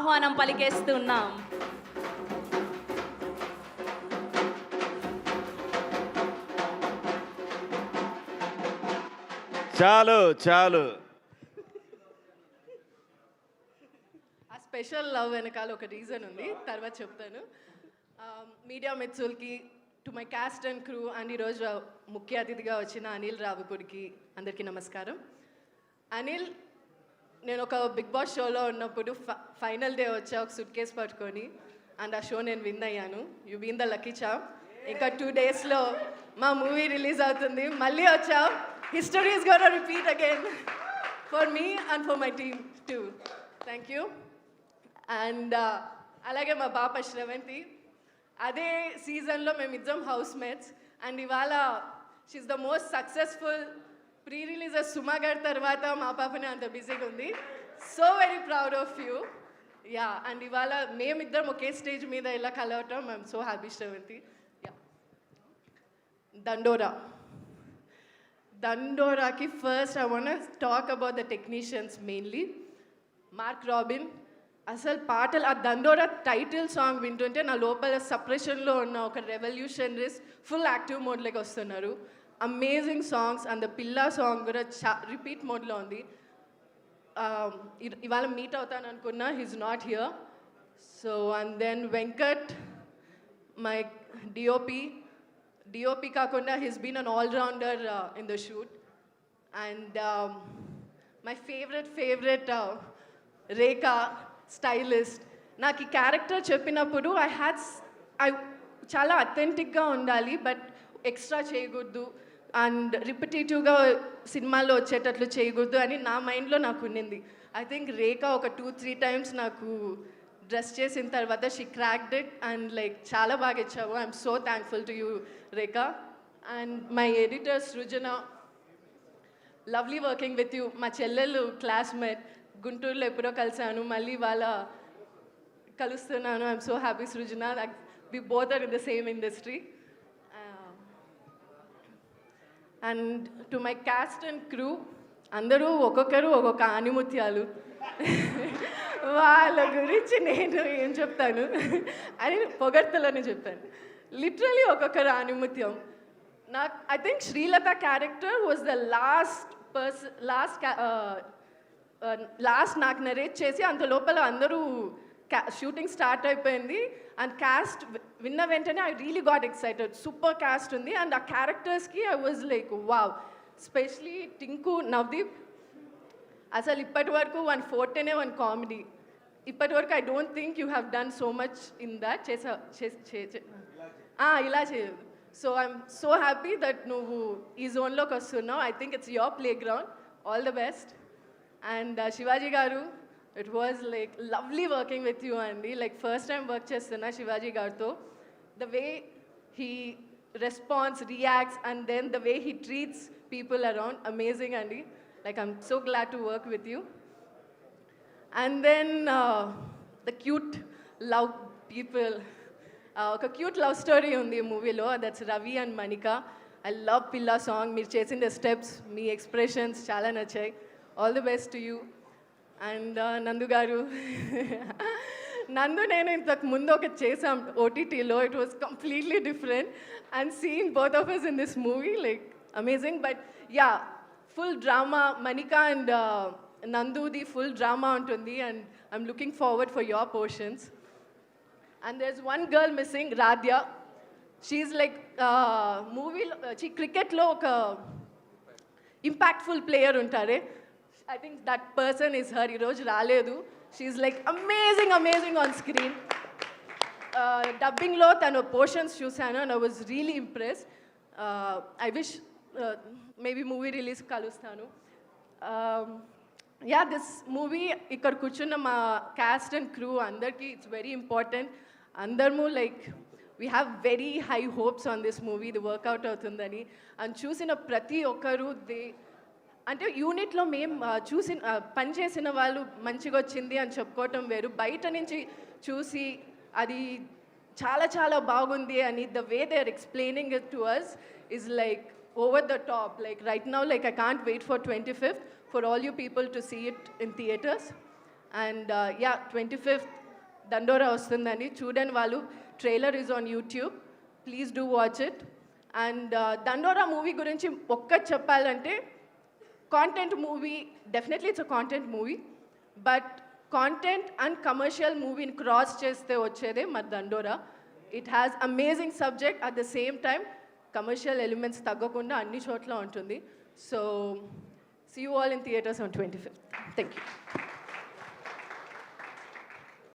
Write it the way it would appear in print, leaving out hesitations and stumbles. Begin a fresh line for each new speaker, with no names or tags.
ఆహ్వానం పలికేస్తున్నాం.
చాలు చాలు.
ఆ స్పెషల్ లవ్ వెనకాల ఒక రీజన్ ఉంది, తర్వాత చెప్తాను. మీడియా మిత్రులకి, to my cast and crew and ఈరోజు ముఖ్య అతిథిగా వచ్చిన అనిల్ రావిపూడికి అందరికీ నమస్కారం. అనిల్, నేను ఒక బిగ్ బాస్ షోలో ఉన్నప్పుడు ఫైనల్ డే వచ్చా ఒక సూట్ కేస్ పట్టుకొని, అండ్ ఆ షో నేను విన్ అయ్యాను. You been the lucky chap. ఇంకా 2 డేస్లో మా మూవీ రిలీజ్ అవుతుంది. మళ్ళీ వచ్చావు. History is gonna repeat again for me and for my team too. Thank you. And అలాగే మా పాప శ్రవంతి, అదే సీజన్లో మేమిద్దరం హౌస్ మేట్స్. అండ్ ఇవాళ she's the most successful pre releases Suma గారి తర్వాత మా పాపనే అంత బిజీగా ఉంది. So very proud of you. Yeah, and ఇవాళ మేమిద్దరం ఒకే స్టేజ్ మీద ఇలా కలవటం I'm so happy Sravanthi. Yeah, దండోరాకి first I want talk about the technicians mainly. Mark Robin, అసలు పాటలు, ఆ దండోరా టైటిల్ సాంగ్ వింటుంటే నా లోపల సప్రెషన్లో ఉన్న ఒక రెవల్యూషనరీస్ ఫుల్ యాక్టివ్ మోడ్లోకి వస్తున్నారు. Amazing songs. అండ్ ద పిల్లా సాంగ్ కూడా రిపీట్ మోడ్లో ఉంది. ఇవాళ మీట్ అవుతాను అనుకున్నా, he's not here. So and then Venkat, my DOP కాకుండా he's been an all-rounder in the shoot. And my favourite Rekha, stylist. నాకు ఈ క్యారెక్టర్ చెప్పినప్పుడు ఐ చాలా అథెంటిక్గా ఉండాలి, బట్ ఎక్స్ట్రా చేయకూడదు అండ్ రిపిటేటివ్గా సినిమాల్లో వచ్చేటట్లు చేయకూడదు అని నా మైండ్లో నాకు ఉండింది. ఐ థింక్ రేఖా ఒక 2-3 టైమ్స్ నాకు డ్రెస్ చేసిన తర్వాత she cracked it and like చాలా బాగా ఇచ్చావు. I'm so thankful to you Rekha. And my editor Srujana, lovely working with you. మా చెల్లెలు క్లాస్మేట్, గుంటూరులో ఎప్పుడో కలిసాను, మళ్ళీ వాళ్ళ కలుస్తున్నాను. I'm so happy Srujana, we both are in the same industry. And to my cast and crew, అందరూ ఒక్కొక్కరు ఒక్కొక్క ఆనిముత్యాలు. వాళ్ళ గురించి నేను ఏం చెప్తాను అని పొగడ్తలోనే చెప్పాను. లిటరలీ ఒక్కొక్కరు ఆనిముత్యం. నాకు I think Srilatha character was the last నాకు నరేట్ చేసి, అంత లోపల అందరూ షూటింగ్ స్టార్ట్ అయిపోయింది. అండ్ క్యాస్ట్ విన్న వెంటనే I really got excited. Super cast ఉంది. అండ్ ఆ క్యారెక్టర్స్కి I was like wow. Specially Tinku, Navdeep, అసలు ఇప్పటి వరకు 1 ఫోర్టేనే 1 కామెడీ. ఇప్పటి వరకు I don't think you have done so much in that. ఇలా చేయదు. So I'm so happy that నువ్వు ఈ జోన్లోకి వస్తున్నావు. I think it's your playground. All the best. And Shivaji గారు, it was like lovely working with you అండి. Like first time work చేస్తున్నా శివాజీ గారితో. The way he responds, reacts and then the way he treats people around, amazing అండి. Like I'm so glad to work with you. And then the cute love people. ఒక cute love story ఉంది ఈ మూవీలో, that's Ravi and Manika. I love పిల్లా song. మీరు చేసిన steps, మీ expressions చాలా నచ్చాయి. All the best to you. And నందు గారు, నందు నేను ఇంతకు ముందు ఒక చేసాం ఓటీటీలో. It was completely different and seeing both of us in this movie, like amazing. But yeah, full drama. Manika and Nandu'di full drama ఉంటుంది, and I'm looking forward for your portions. And there's one girl missing, Radhya. She's like క్రికెట్లో ఒక impactful player ఉంటారే, I think that person is her. ఈరోజు రాలేదు. She's like amazing on screen. డబ్బింగ్లో తన portions చూశాను and I was really impressed. I wish maybe movie release కలుస్తాను. Yeah, this movie ఇక్కడ కూర్చున్న మా క్యాస్ట్ అండ్ క్రూ అందరికీ ఇట్స్ వెరీ ఇంపార్టెంట్. అందరము like we have very high hopes on this movie, ఇది వర్కౌట్ అవుతుందని. అండ్ చూసిన ప్రతి ఒక్కరు అంటే యూనిట్లో మేము పనిచేసిన వాళ్ళు మంచిగా వచ్చింది అని చెప్పుకోవటం వేరు, బయట నుంచి చూసి అది చాలా బాగుంది అని the way they are explaining it to us is like over the top. Like right now, like I can't wait for 25th for all you people to see it in theaters. And yeah 25th Dandora వస్తుందని చూడని వాళ్ళు trailer is on YouTube, please do watch it. And Dandora movie గురించి ఒక్కటి చెప్పాలంటే, content movie, definitely it's a content movie, but content and commercial మూవీని cross చేస్తే వచ్చేదే మరి Dandora. It has amazing subject, at the same time commercial elements తగ్గకుండా అన్ని చోట్ల ఉంటుంది. So see you all in theaters on 25th. Thank you.